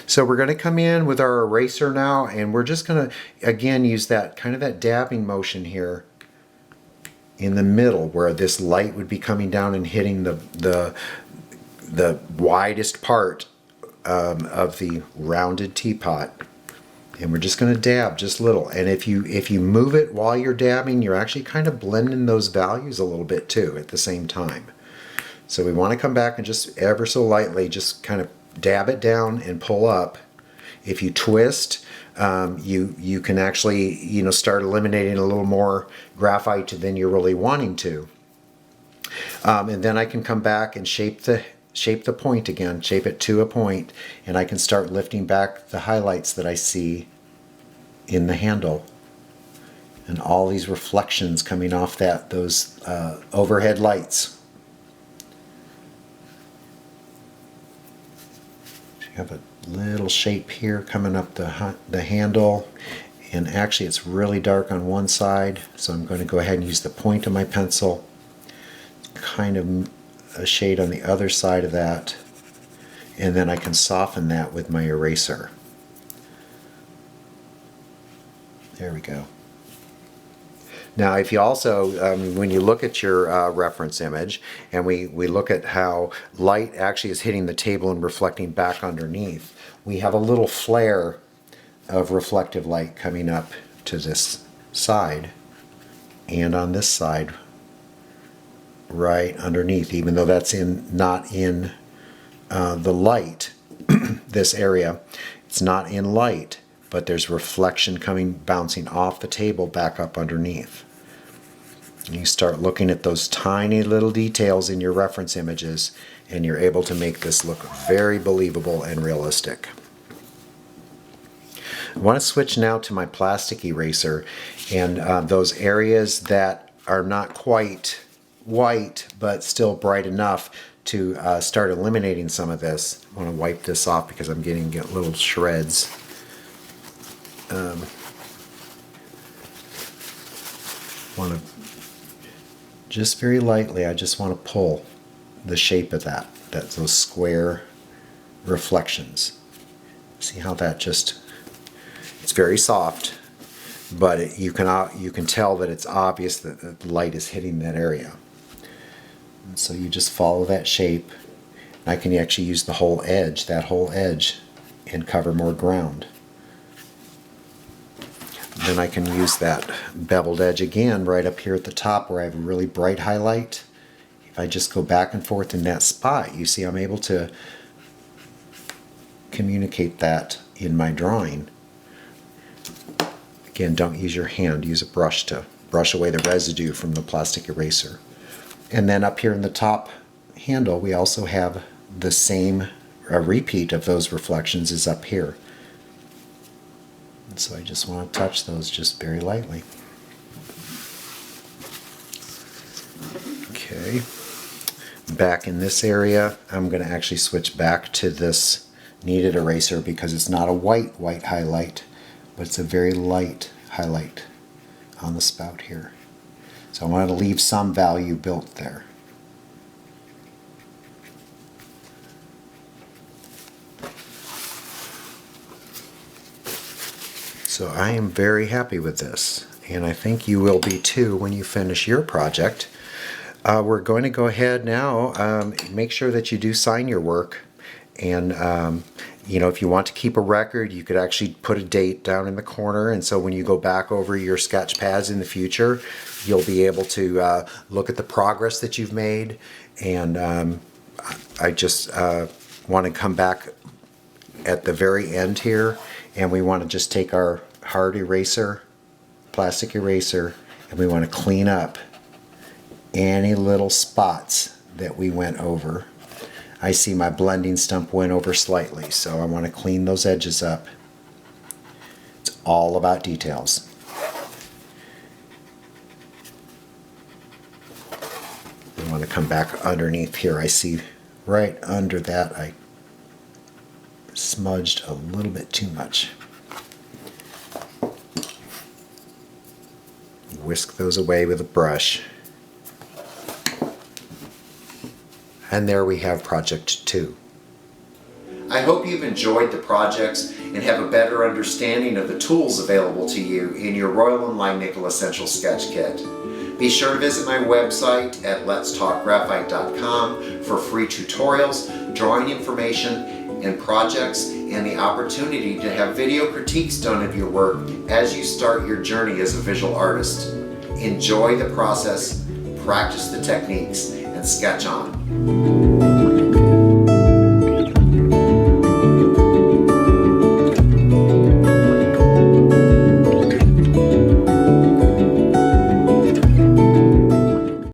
So we're going to come in with our eraser now, and we're just going to again use that kind of that dabbing motion here in the middle where this light would be coming down and hitting the widest part of the rounded teapot. And we're just going to dab just a little. And if you move it while you're dabbing, you're actually kind of blending those values a little bit too at the same time. So we want to come back and just ever so lightly just kind of dab it down and pull up. If you twist, you can actually start eliminating a little more graphite than you're really wanting to. And then I can come back and shape the point again, shape it to a point, and I can start lifting back the highlights that I see in the handle. And all these reflections coming off those overhead lights. You have a little shape here coming up the handle, and actually it's really dark on one side, so I'm going to go ahead and use the point of my pencil, kind of a shade on the other side of that, and then I can soften that with my eraser. There we go. Now if you also, when you look at your reference image and we look at how light actually is hitting the table and reflecting back underneath, we have a little flare of reflective light coming up to this side and on this side right underneath, even though that's not in the light. This area, it's not in light, but there's reflection bouncing off the table back up underneath. And you start looking at those tiny little details in your reference images, and you're able to make this look very believable and realistic. I want to switch now to my plastic eraser, and those areas that are not quite white but still bright enough to start eliminating some of this. I want to wipe this off because I'm getting little shreds. Want to just very lightly, I just want to pull the shape of those square reflections. See how that just, it's very soft, but you can tell that it's obvious that the light is hitting that area. And so you just follow that shape. I can actually use the whole edge, that whole edge, and cover more ground. Then I can use that beveled edge again right up here at the top where I have a really bright highlight. If I just go back and forth in that spot, you see I'm able to communicate that in my drawing. Again, don't use your hand, use a brush to brush away the residue from the plastic eraser. And then up here in the top handle, we also have the same repeat of those reflections is up here. And so I just want to touch those just very lightly. Okay. Back in this area, I'm going to actually switch back to this kneaded eraser because it's not a white highlight, but it's a very light highlight on the spout here. So I want to leave some value built there. So I am very happy with this, and I think you will be too when you finish your project. We're going to go ahead now, make sure that you do sign your work, and you know, if you want to keep a record, you could actually put a date down in the corner, and so when you go back over your sketch pads in the future, you'll be able to look at the progress that you've made. And I just want to come back at the very end here, and we want to just take our hard eraser, plastic eraser, and we want to clean up any little spots that we went over. I see my blending stump went over slightly, so I want to clean those edges up. It's all about details. I want to come back underneath here. I see right under that I smudged a little bit too much. Whisk those away with a brush. And there we have project 2. I hope you've enjoyed the projects and have a better understanding of the tools available to you in your Royal & Langnickel Essential Sketch Kit. Be sure to visit my website at letstalkgraphite.com for free tutorials, drawing information, and projects, and the opportunity to have video critiques done of your work as you start your journey as a visual artist. Enjoy the process, practice the techniques, and sketch on.